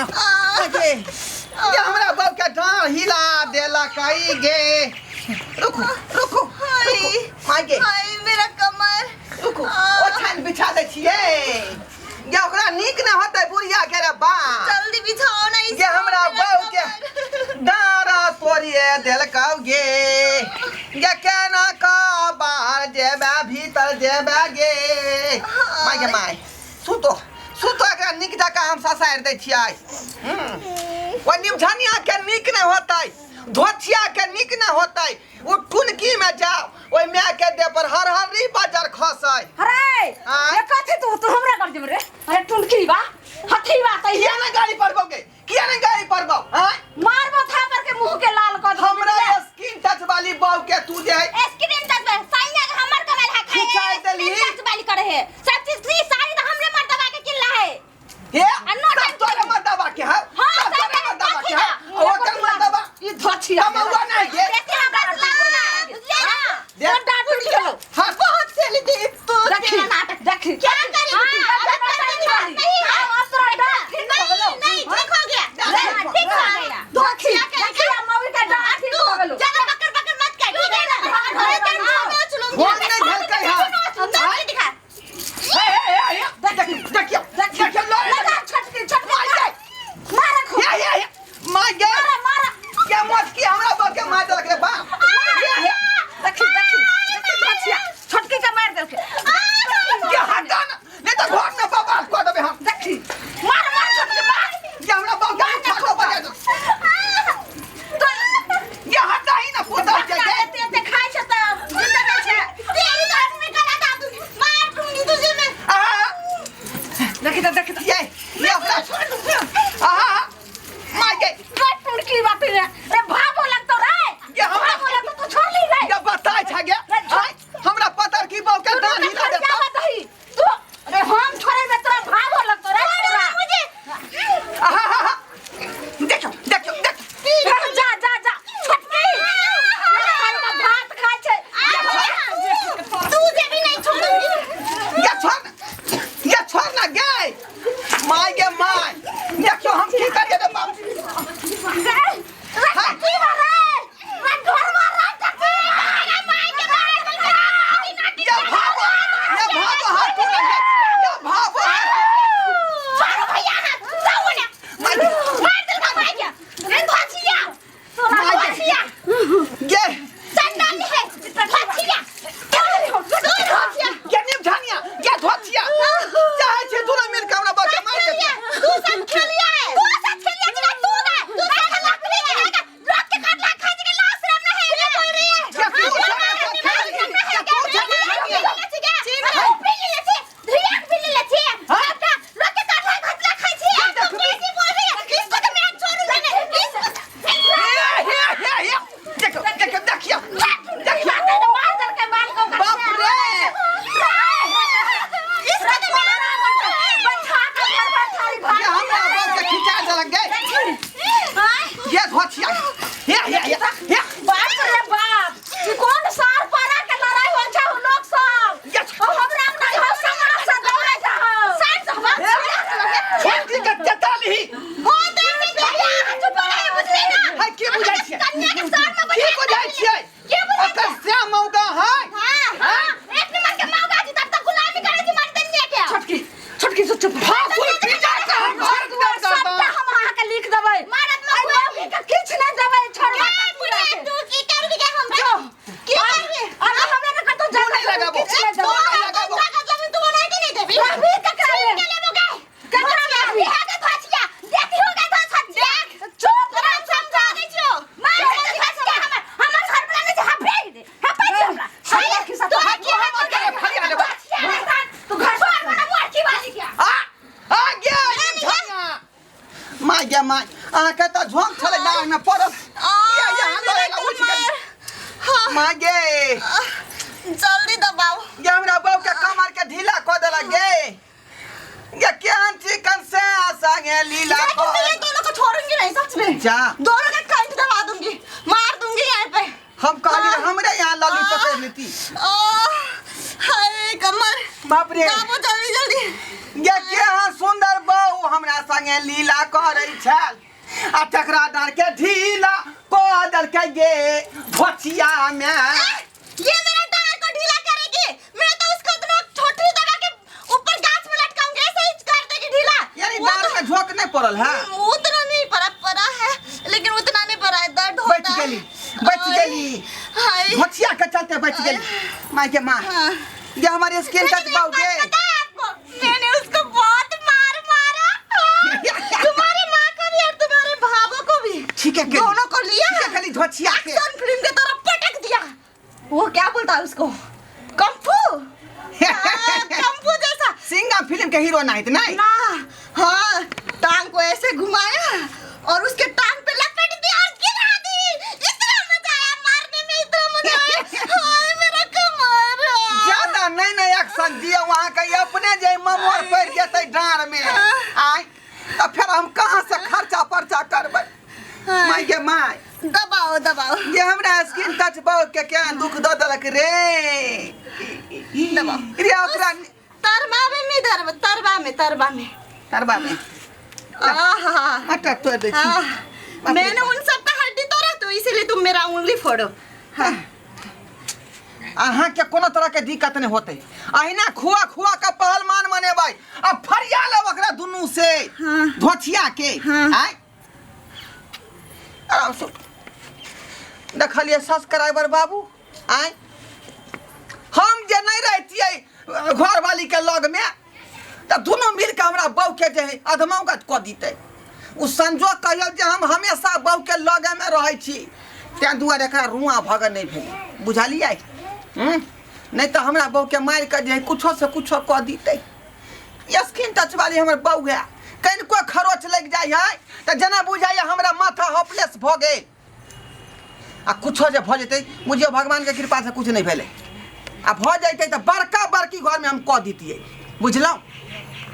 आगे ये हमरा बाप के डांड हिला देला काई गे रुको रुको आगे हाय मेरा कमर रुको ओछन बिछा दे छिए ये ओकरा नीक ना होतै बुढ़िया के रे बा जल्दी बिछाओ ना इसे ये हमरा बाप के डारा तोड़िए देलकाउ गे ये केना का बाहर जेबे भीतर जेबे गे माय गे माय सुतो सुतो एकरा नीक जका हम ससार दै छियै ओ निमझनिया के नीक न होतै धोछिया के नीक न होतै ओ टुनकी में जाओ ओइ मैं के दे पर हर री बाजार खसै अरे ये कथि तू हमरा कर देब रे अरे टुनकी बा हथी बा तै किया न गाड़ी परबो गे किया न गाड़ी परबो हां मारबो थापर के मुंह के लाल कर हमरा स्किन टच वाली बाऊ के तू दे स्किन टच सैया हमर कमल है खिंचाई देली टच वाली करे है सब चीज फ्री सारी तो हमरे मर दबा के किल्ला है हे सब तोरे मत दबा के हां सब तोरे मत दबा के हां ओकर मत दबा ई धोछिया कमौआ नहीं गे देखिए हमरा दे डांट उठ गेलो हां बहुत चली दी तू देखी नाटक देखी क्या करी नहीं ठीक हो गया ठीक हो गया धोछिया देखिए मौगी का डांट ठीक हो गेलो ज्यादा बकर बकर मत कर ठीक है ना चलो फोन नहीं झलकै हां दिखा देखियो देखियो लगा छटकी मारा खो ये मार गे मारा क्या मत की हमरा बाप के मार देलक रे बा देखी धोछिया छटकी के मार देलके क्या हटा ना नहीं तो घर में बाबा को देबे हम देखी मार छटकी मार ये हमरा बाप के छोटो बजा दो ये हटा ही ना पोता के ते खाइ छ त जिंदा नै छ तेरी तो आदमी गला दा दूंगी मार दूंगी तुझे मैं देखी तो ये अपना छोड़ मार गे टुड़की बात रे रे भागो लगतो रे ये हमरा बोला तो तू छोड़ ली रे ये बताय छ गे हमरा पतर की बाप के डांड हिला दे क्या बात है तू अरे हम छोड़े में तोरा भागो लगतो रे पूरा मुझे देखो देखो देखो जा जा जा छटकी ये भात खाय छै तू जे भी नहीं छोड़ूंगी ये छोड़ ना गे माय गे माय देखो हम की करिए रे बाप की बात है मैं घर मार रहा छटकी अरे माय के मार ये भागो हाथ तू ये भागो मारो भैया जाओ ना मार दे मार के रे धोछिया तोरा धोछिया ये चंदन है धोछिया ये निमझनिया ये धोछिया चाहे छे तू मिल के हमरा बाप के मार के तू सब खेलिया है तू सब खेलिया जिना तू ना तू सब लकड़ी के रख के काटला खा के लाश रम ना है ये कोई रे ये तू देखो देखो देखियो मार दल के मार को बाप रे इसको तो मारा बैठा के घर पर थारी भाई ये हमरा बाप के खिंचा देलक गे ये धोछिया ये बाप रे बाप ई कौन सार पारा के लड़ाई हो छ लोग सब ये हमरा नहीं हो समाज से दौड़े जाओ साइड से हम छोटी के चताली वो देख के हाथ पड़े बुझले ना है के बुझाई छे कन्या के सार में के बुझाई छे के बुझाई ओकर श्याम मौगा है हां एक नंबर के मौका जी तब तक गुलामी करे जी मन दनिया के छटकी से चुप फासुल पी जाए का हम घर में सब हम अहाँ के लिख देबै मारत में मौगी के किछ नहीं देबै छोड़ पूरा तू की करबी के हम जो की करबी अरे हमरा ने कतो जान नहीं लगाबो लगाबो तू नहीं दे नहीं देबी अभी तक के लेबो गए कतरा में भी है के धोछिया देखी हो गए तो छट देख चुप रह समझा दे जो मार के धोछिया हमर घर में नहीं है फेंक दे है पे हमरा साला के साथ तू हम के फरिया ले तू घर पर बड़ा मार की वाली क्या आ गया निमझनिया माय गे माय आ के तो झोंक छले डांग में पड़ल ये यहां लड़ेला उठ के माय गे जल्दी दबाओ ये हमरा बाप के कमर के ढीला क देला गे ये केहन चिकन से संगे लीला को ये दोनों को छोड़ूंगी नहीं सच में जा दोनों का कंठ दबा दूंगी मार दूंगी यहाँ पे हम कहली हमरे यहाँ लाली पकड़ लेती हाय कमर बाप रे काबू जल्दी जल्दी ये केहन सुंदर बहू हमरा संगे लीला करे छल आ तकरा डर के ढीला को डर के गे भचिया में ये मेरा डार को ढीला करेगी। मैं तो उसको इतना छोटी दबा के ऊपर गाछ में लटकाऊंगी, ऐसे ही कर देगी ढीला। यानी डार में झोंक नहीं पड़ल है। उतना नहीं पड़ा है, लेकिन उतना नहीं पड़ा है, दर्द होता है। बच गेली हाय भचिया के चलते बच गेली। माँ के माँ ये हमारे स्किन टच बाउगे। मैंने उसको बहुत मारा तुम्हारी माँ को भी और तुम्हारे भाभो को भी, ठीक है दोनों को लिया, खाली भचिया के एक्शन फिल्म की तरह पटक दिया। वो क्या बोलता है उसको, कंफू कंफू जैसा। सिंगा फिल्म के हीरो नहीं ना हाँ, टांग को ऐसे घुमाया और उसके टांग पे लपेट दिया और गिरा दी। इतना मजा आया मारने में, इतना मजा आया। हाय मेरा कमर। ज्यादा नहीं एक्शन दिए वहाँ का, ये अपने जे ममोर पड़ जते डार में आय तो फिर हम कहाँ से खर्चा पर्चा करबै। माय के माय दबाओ ये हमरा स्किन टच बहुत के क्या दुख दे देलक रे। दबाओ रे ओकरा तरबा में तरबा में आहा हटा तोड़ दे छी। मैंने उन सब का हड्डी तोड़ा, तो इसीलिए तुम मेरा उंगली फोड़ो। हाँ। अहाँ के कोनो तरह के दिक्कत नहीं होते। अहिना खुआ का पहलवान बने भाई। अब फरिया ले ओकरा दुनू से हाँ। धोछिया के हाँ। आय आराम से देखलिए सब्सक्राइबर बाबू आय हम जे नहीं रहतिए घर वाली के लग में तो दोनों मिल के हमरा बहू के जे अधमौगत क दीते। उ संजोग कहियो जे हम हमेशा बहू के लगे में रहे छी, तैं दुआरे एकरा रुआ भगन नहीं भेल बुझलिए। नहीं तो हमरा बहू के मार के जे कुछो से कुछो क दीते। स्किन टच वाली हमर बहू है, कहीं कोई खरोच लग जाए है तो जना बुझाइए हमरा माथा होपलेस भ गए आ कुछो जे भ जते मुझे भगवान के कृपा से कुछ नहीं भेले आ भ जाते तो बड़का बड़की घर में हम क दीतिए बुझलौ।